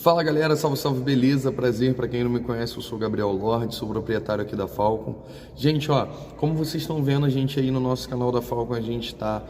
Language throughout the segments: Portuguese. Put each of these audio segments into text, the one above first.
Fala galera, salve, salve, beleza? Prazer, para quem não me conhece, eu sou o Gabriel Lorde, sou proprietário aqui da Falcon. Gente, ó, como vocês estão vendo a gente aí no nosso canal da Falcon, a gente está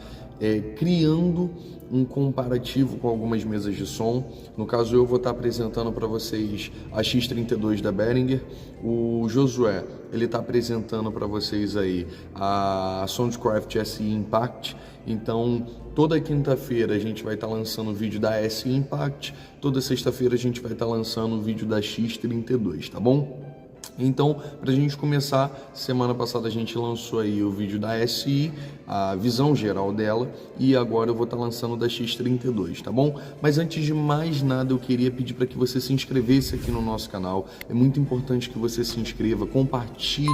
criando um comparativo com algumas mesas de som. No caso, eu vou estar apresentando para vocês a X32 da Behringer. O Josué, ele está apresentando para vocês aí a Soundcraft SE Impact. Então, toda quinta-feira a gente vai estar lançando o vídeo da SE Impact, toda sexta-feira a gente vai estar lançando o vídeo da X32, tá bom? Então, para a gente começar, semana passada a gente lançou aí o vídeo da SI, a visão geral dela, e agora eu vou estar lançando o da X32, tá bom? Mas antes de mais nada, eu queria pedir para que você se inscrevesse aqui no nosso canal. É muito importante que você se inscreva, compartilhe,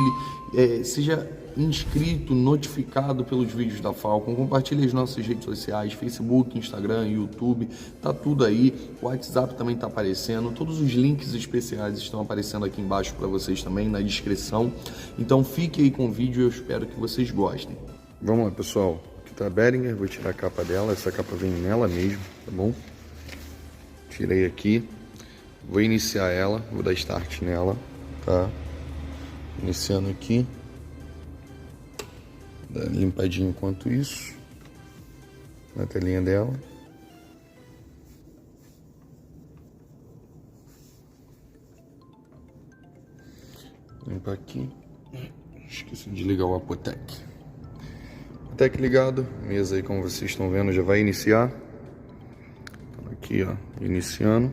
seja inscrito, notificado pelos vídeos da Falcon, compartilhe as nossas redes sociais, Facebook, Instagram, YouTube, tá tudo aí, o WhatsApp também tá aparecendo, todos os links especiais estão aparecendo aqui embaixo para vocês também, na descrição, então fique aí com o vídeo e eu espero que vocês gostem. Vamos lá pessoal, aqui tá a Behringer, vou tirar a capa dela, essa capa vem nela mesmo, tá bom? Tirei aqui, vou iniciar ela, vou dar start nela, tá? Iniciando aqui. Dá limpadinho enquanto isso na telinha dela. Limpar aqui. Esqueci de ligar o Apotec. Apotec ligado, mesa aí como vocês estão vendo já vai iniciar. Aqui ó, iniciando.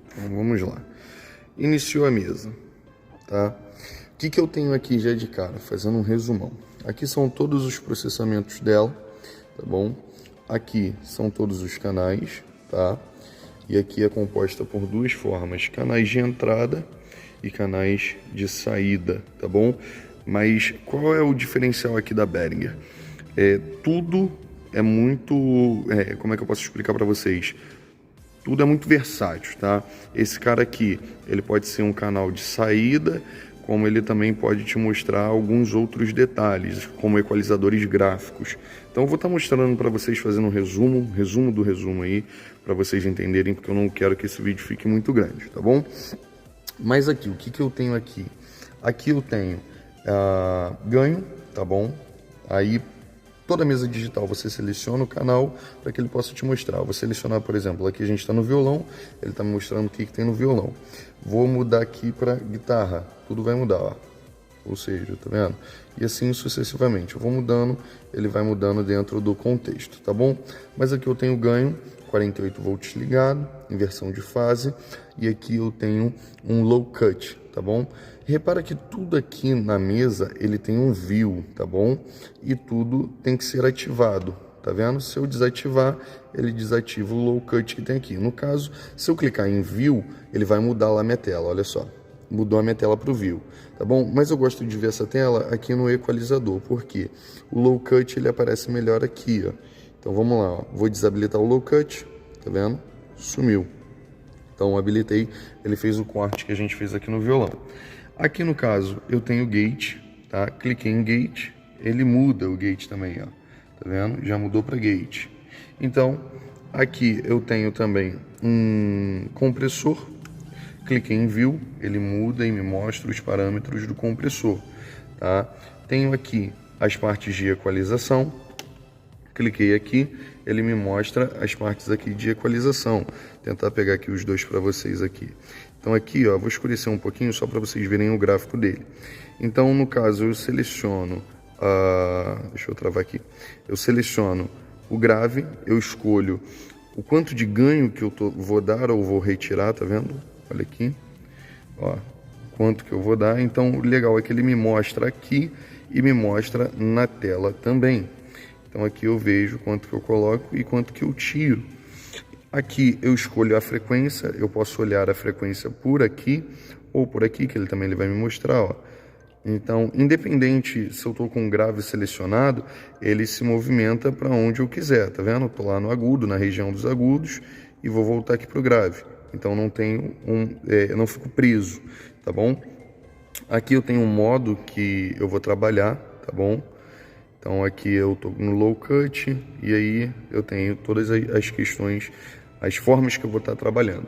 Então vamos lá. Iniciou a mesa, tá? O que eu tenho aqui já de cara, fazendo um resumão. Aqui são todos os processamentos dela, tá bom? Aqui são todos os canais, tá? E aqui é composta por duas formas, canais de entrada e canais de saída, tá bom? Mas qual é o diferencial aqui da Behringer? Tudo é muito... como é que eu posso explicar para vocês? Tudo é muito versátil, tá? Esse cara aqui, ele pode ser um canal de saída, como ele também pode te mostrar alguns outros detalhes, como equalizadores gráficos. Então eu vou estar mostrando para vocês, fazendo um resumo do resumo aí, para vocês entenderem, porque eu não quero que esse vídeo fique muito grande, tá bom? Mas aqui, o que eu tenho aqui? Aqui eu tenho ganho, tá bom? Aí toda mesa digital você seleciona o canal para que ele possa te mostrar. Eu vou selecionar, por exemplo, aqui a gente está no violão, ele está me mostrando o que tem no violão. Vou mudar aqui para guitarra, tudo vai mudar, ó. Ou seja, tá vendo? E assim sucessivamente. Eu vou mudando, ele vai mudando dentro do contexto, tá bom? Mas aqui eu tenho ganho, 48 volts ligado, inversão de fase, e aqui eu tenho um low cut, tá bom? Repara que tudo aqui na mesa, ele tem um view, tá bom? E tudo tem que ser ativado, tá vendo? Se eu desativar, ele desativa o low cut que tem aqui. No caso, se eu clicar em view, ele vai mudar lá a minha tela, olha só. Mudou a minha tela para o view, tá bom? Mas eu gosto de ver essa tela aqui no equalizador, porque o low cut ele aparece melhor aqui, ó. Então vamos lá, ó. Vou desabilitar o low cut, tá vendo? Sumiu. Então habilitei, ele fez o corte que a gente fez aqui no violão. Aqui no caso eu tenho gate, tá? Cliquei em gate, ele muda o gate também, ó. Tá vendo? Já mudou para gate. Então aqui eu tenho também um compressor. Cliquei em view, ele muda e me mostra os parâmetros do compressor, tá? Tenho aqui as partes de equalização. Cliquei aqui, ele me mostra as partes aqui de equalização. Vou tentar pegar aqui os dois para vocês aqui. Então aqui, ó, vou escurecer um pouquinho só para vocês verem o gráfico dele. Então, no caso, eu seleciono, deixa eu travar aqui. Eu seleciono o grave, eu escolho o quanto de ganho que eu vou dar ou vou retirar, tá vendo? Olha aqui, ó, quanto que eu vou dar. Então, o legal é que ele me mostra aqui e me mostra na tela também. Então aqui eu vejo quanto que eu coloco e quanto que eu tiro. Aqui eu escolho a frequência, eu posso olhar a frequência por aqui ou por aqui, que ele também vai me mostrar, ó. Então, independente se eu estou com um grave selecionado, ele se movimenta para onde eu quiser, tá vendo? Estou lá no agudo, na região dos agudos, e vou voltar aqui para o grave. Então não tenho eu não fico preso, tá bom? Aqui eu tenho um modo que eu vou trabalhar, tá bom? Então aqui eu estou no low cut e aí eu tenho todas as questões, as formas que eu vou estar trabalhando.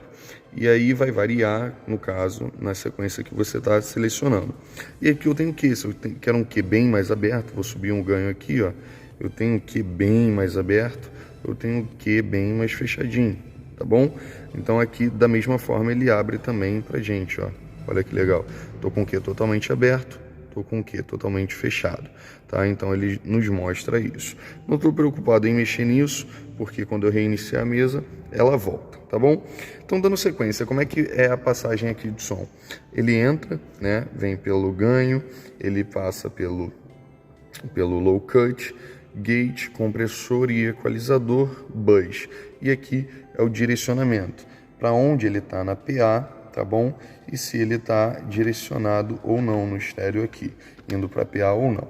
E aí vai variar, no caso, na sequência que você está selecionando. E aqui eu tenho o Q, se eu quero um Q bem mais aberto, vou subir um ganho aqui, ó. Eu tenho um Q bem mais aberto, eu tenho um Q bem mais fechadinho, tá bom? Então aqui da mesma forma ele abre também pra gente, ó. Olha que legal. Tô com o Q totalmente aberto, tô com o Q totalmente fechado, tá? Então ele nos mostra isso. Não estou preocupado em mexer nisso, porque quando eu reiniciar a mesa, ela volta, tá bom? Então, dando sequência, como é que é a passagem aqui de som? Ele entra, né? Vem pelo ganho, ele passa pelo low cut, gate, compressor e equalizador, bus. E aqui é o direcionamento, para onde ele está na PA, tá bom? E se ele está direcionado ou não no estéreo aqui, indo para PA ou não.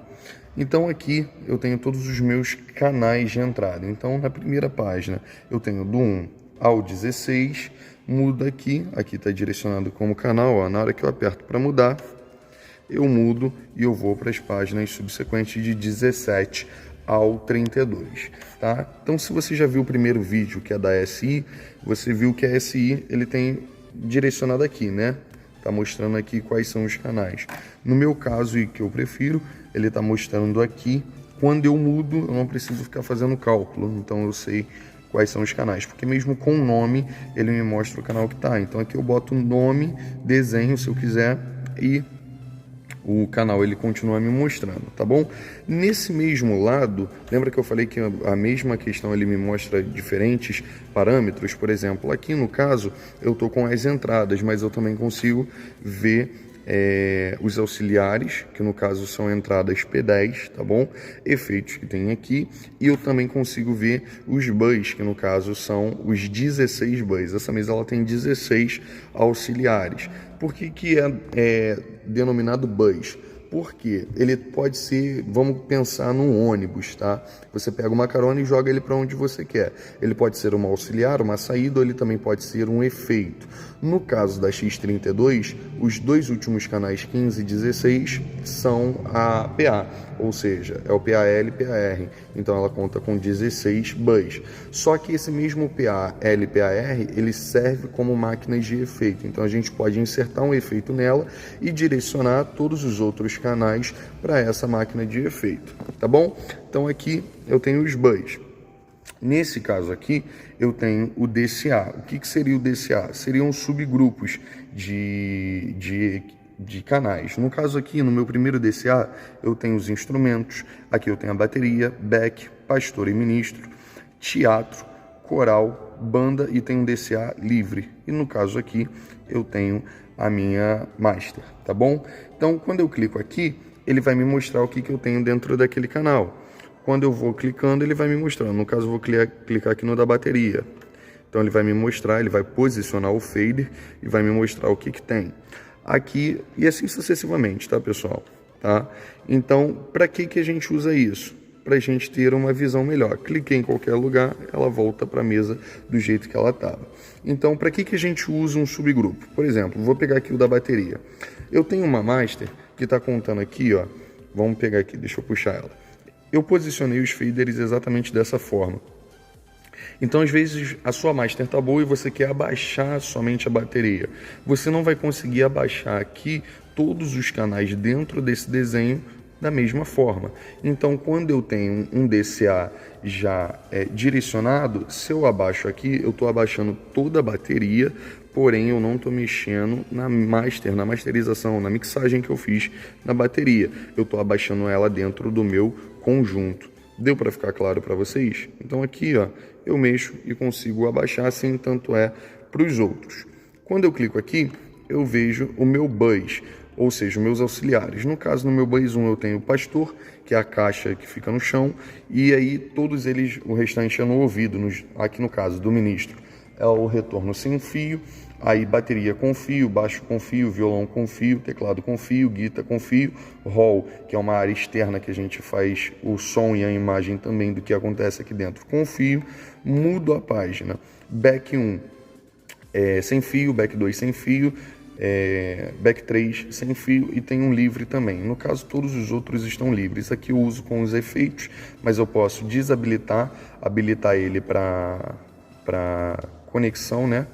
Então aqui eu tenho todos os meus canais de entrada. Então na primeira página eu tenho do 1 ao 16, muda aqui está direcionado como canal, ó, na hora que eu aperto para mudar, eu mudo e eu vou para as páginas subsequentes de 17 ao 32, tá? Então se você já viu o primeiro vídeo que é da SI, você viu que a SI ele tem direcionado aqui, né? Tá mostrando aqui quais são os canais. No meu caso e que eu prefiro, ele tá mostrando aqui. Quando eu mudo, eu não preciso ficar fazendo cálculo, então eu sei quais são os canais, porque mesmo com o nome, ele me mostra o canal que tá. Então aqui eu boto o nome, desenho se eu quiser e o canal ele continua me mostrando, tá bom? Nesse mesmo lado, lembra que eu falei que a mesma questão ele me mostra diferentes parâmetros? Por exemplo, aqui no caso eu tô com as entradas, mas eu também consigo ver os auxiliares, que no caso são entradas P10, tá bom? Efeitos que tem aqui, e eu também consigo ver os bus, que no caso são os 16 bus. Essa mesa ela tem 16 auxiliares. Por que é denominado bus? Porque ele pode ser, vamos pensar num ônibus, tá? Você pega uma carona e joga ele para onde você quer. Ele pode ser uma auxiliar, uma saída, ou ele também pode ser um efeito. No caso da X32, os dois últimos canais 15 e 16 são a PA, ou seja, é o PAL e PAR. Então ela conta com 16 bus. Só que esse mesmo PAL e PAR, ele serve como máquinas de efeito. Então a gente pode insertar um efeito nela e direcionar todos os outros canais para essa máquina de efeito, tá bom? Então aqui eu tenho os bus. Nesse caso aqui, eu tenho o DCA. O que seria o DCA? Seriam subgrupos de canais. No caso aqui, no meu primeiro DCA, eu tenho os instrumentos. Aqui eu tenho a bateria, back, pastor e ministro, teatro, coral, banda e tenho um DCA livre. E no caso aqui, eu tenho a minha master, tá bom? Então, quando eu clico aqui, ele vai me mostrar o que eu tenho dentro daquele canal. Quando eu vou clicando, ele vai me mostrando. No caso, eu vou clicar aqui no da bateria. Então, ele vai me mostrar, ele vai posicionar o fader e vai me mostrar o que tem. Aqui, e assim sucessivamente, tá, pessoal? Tá? Então, para que a gente usa isso? Para a gente ter uma visão melhor. Cliquei em qualquer lugar, ela volta para a mesa do jeito que ela estava. Então, para que a gente usa um subgrupo? Por exemplo, vou pegar aqui o da bateria. Eu tenho uma master que está contando aqui, ó. Vamos pegar aqui, deixa eu puxar ela. Eu posicionei os faders exatamente dessa forma. Então, às vezes, a sua master está boa e você quer abaixar somente a bateria. Você não vai conseguir abaixar aqui todos os canais dentro desse desenho da mesma forma. Então, quando eu tenho um DCA já direcionado, se eu abaixo aqui, eu estou abaixando toda a bateria, porém eu não estou mexendo na masterização, na mixagem que eu fiz na bateria. Eu estou abaixando ela dentro do meu conjunto. Deu para ficar claro para vocês? Então aqui, ó, eu mexo e consigo abaixar, assim tanto é para os outros. Quando eu clico aqui, eu vejo o meu bus, ou seja, os meus auxiliares. No caso, no meu bus 1 eu tenho o pastor, que é a caixa que fica no chão, e aí todos eles, o restante é no ouvido, aqui no caso do ministro, é o retorno sem fio, aí bateria com fio, baixo com fio, violão com fio, teclado com fio, guitarra com fio, hall, que é uma área externa que a gente faz o som e a imagem também do que acontece aqui dentro com fio. Mudo a página, back 1 sem fio, back 2 sem fio, back 3 sem fio e tem um livre também. No caso, todos os outros estão livres. Aqui eu uso com os efeitos, mas eu posso desabilitar, habilitar ele para conexão, né,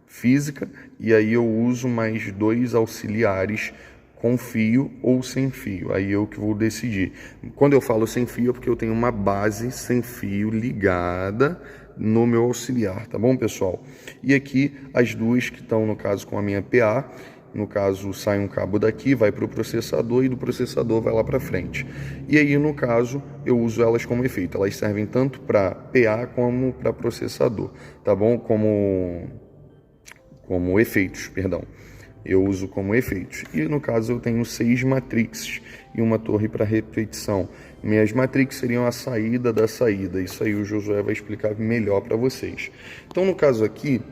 física, e aí eu uso mais 2 auxiliares com fio ou sem fio, aí eu que vou decidir. Quando eu falo sem fio é porque eu tenho uma base sem fio ligada no meu auxiliar, tá bom, pessoal? E aqui as duas que estão, no caso, com a minha PA, no caso, sai um cabo daqui, vai para o processador e do processador vai lá para frente. E aí, no caso, eu uso elas como efeito. Elas servem tanto para PA como para processador, tá bom? Como efeitos, perdão. Eu uso como efeitos. E no caso eu tenho 6 matrixes e uma torre para repetição. Minhas matrix seriam a saída da saída. Isso aí o Josué vai explicar melhor para vocês. Então no caso aqui,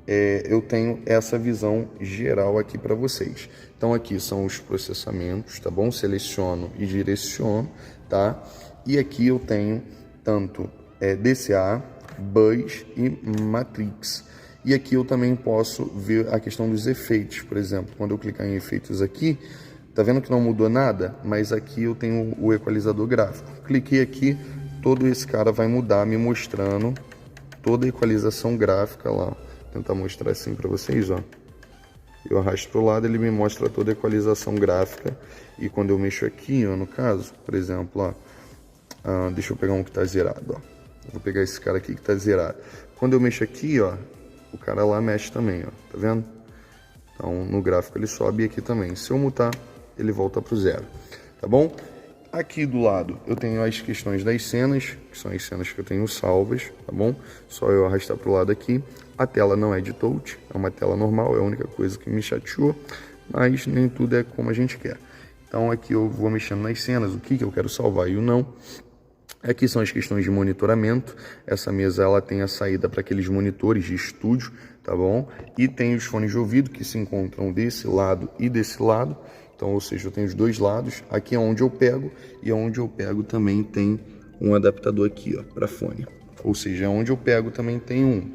eu tenho essa visão geral aqui para vocês. Então aqui são os processamentos, tá bom? Seleciono e direciono, tá? E aqui eu tenho tanto DCA, bus e matrix. E aqui eu também posso ver a questão dos efeitos, por exemplo, quando eu clicar em efeitos aqui, tá vendo que não mudou nada? Mas aqui eu tenho o equalizador gráfico. Cliquei aqui, todo esse cara vai mudar, me mostrando toda a equalização gráfica lá. Vou tentar mostrar assim para vocês, ó. Eu arrasto para o lado, ele me mostra toda a equalização gráfica. E quando eu mexo aqui, ó, no caso, por exemplo, ó, deixa eu pegar um que tá zerado, ó. Vou pegar esse cara aqui que tá zerado. Quando eu mexo aqui, ó, o cara lá mexe também, ó, tá vendo? Então, no gráfico ele sobe aqui também. Se eu mutar, ele volta pro zero, tá bom? Aqui do lado eu tenho as questões das cenas, que são as cenas que eu tenho salvas, tá bom? Só eu arrastar pro lado aqui. A tela não é de touch, é uma tela normal, é a única coisa que me chateou, mas nem tudo é como a gente quer. Então aqui eu vou mexendo nas cenas, o que eu quero salvar e o não. Aqui são as questões de monitoramento. Essa mesa ela tem a saída para aqueles monitores de estúdio, tá bom? E tem os fones de ouvido que se encontram desse lado e desse lado. Então, ou seja, eu tenho os dois lados. Aqui é onde eu pego e onde eu pego também tem um adaptador aqui, ó, para fone. Ou seja, onde eu pego também tem um.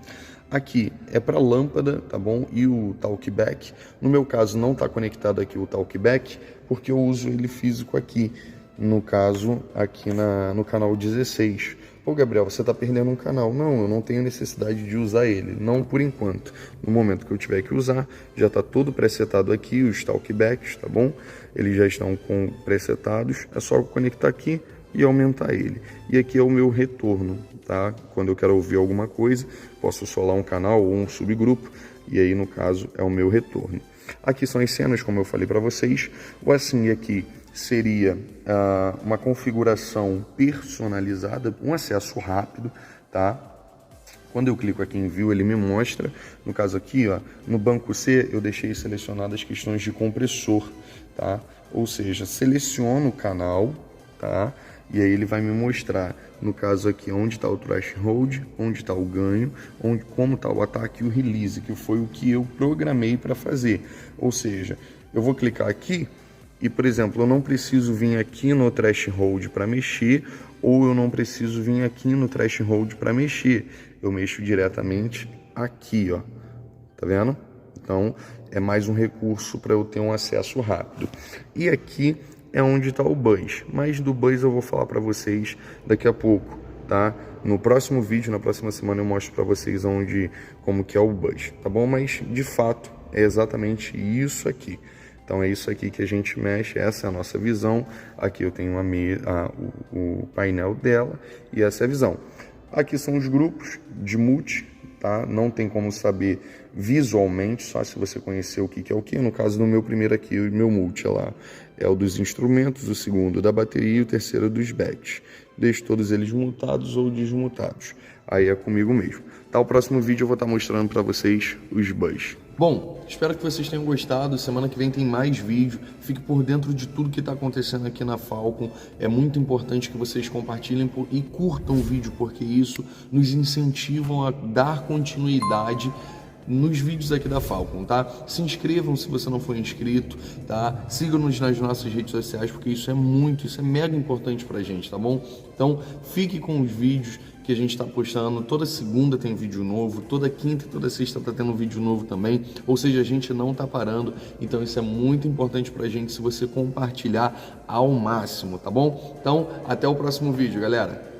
Aqui é para lâmpada, tá bom? E o talkback. No meu caso não está conectado aqui o talkback porque eu uso ele físico aqui. No caso, aqui no canal 16. Pô, Gabriel, você está perdendo um canal. Não, eu não tenho necessidade de usar ele. Não por enquanto. No momento que eu tiver que usar, já está todo presetado aqui, os talkbacks, tá bom? Eles já estão presetados. É só conectar aqui e aumentar ele. E aqui é o meu retorno, tá? Quando eu quero ouvir alguma coisa, posso solar um canal ou um subgrupo. E aí, no caso, é o meu retorno. Aqui são as cenas, como eu falei para vocês. O assim aqui seria uma configuração personalizada, um acesso rápido, tá? Quando eu clico aqui em View, ele me mostra, no caso aqui, ó, no banco C, eu deixei selecionadas as questões de compressor, tá? Ou seja, seleciono o canal, tá? E aí ele vai me mostrar, no caso aqui, onde está o threshold, onde está o ganho, como está o ataque e o release, que foi o que eu programei para fazer. Ou seja, eu vou clicar aqui, e, por exemplo, eu não preciso vir aqui no threshold para mexer, ou eu não preciso vir aqui no threshold para mexer. Eu mexo diretamente aqui, ó. Tá vendo? Então, é mais um recurso para eu ter um acesso rápido. E aqui é onde está o buzz. Mas do buzz eu vou falar para vocês daqui a pouco, tá? No próximo vídeo, na próxima semana, eu mostro para vocês como que é o buzz, tá bom? Mas, de fato, é exatamente isso aqui. Então é isso aqui que a gente mexe, essa é a nossa visão. Aqui eu tenho o painel dela e essa é a visão. Aqui são os grupos de multi, tá? Não tem como saber visualmente, só se você conhecer o que é o que. No caso do meu primeiro aqui, o meu multi lá é o dos instrumentos, o segundo da bateria e o terceiro dos backs. Deixo todos eles mutados ou desmutados. Aí é comigo mesmo. Tá, o próximo vídeo eu vou estar mostrando para vocês os buzz. Bom, espero que vocês tenham gostado. Semana que vem tem mais vídeo. Fique por dentro de tudo que está acontecendo aqui na Falcon. É muito importante que vocês compartilhem e curtam o vídeo, porque isso nos incentiva a dar continuidade nos vídeos aqui da Falcon, tá? Se inscrevam se você não for inscrito, tá? Sigam-nos nas nossas redes sociais, porque isso é mega importante pra gente, tá bom? Então, fique com os vídeos, que a gente está postando. Toda segunda tem vídeo novo, toda quinta e toda sexta tá tendo vídeo novo também. Ou seja, a gente não tá parando. Então isso é muito importante pra gente se você compartilhar ao máximo, tá bom? Então, até o próximo vídeo, galera.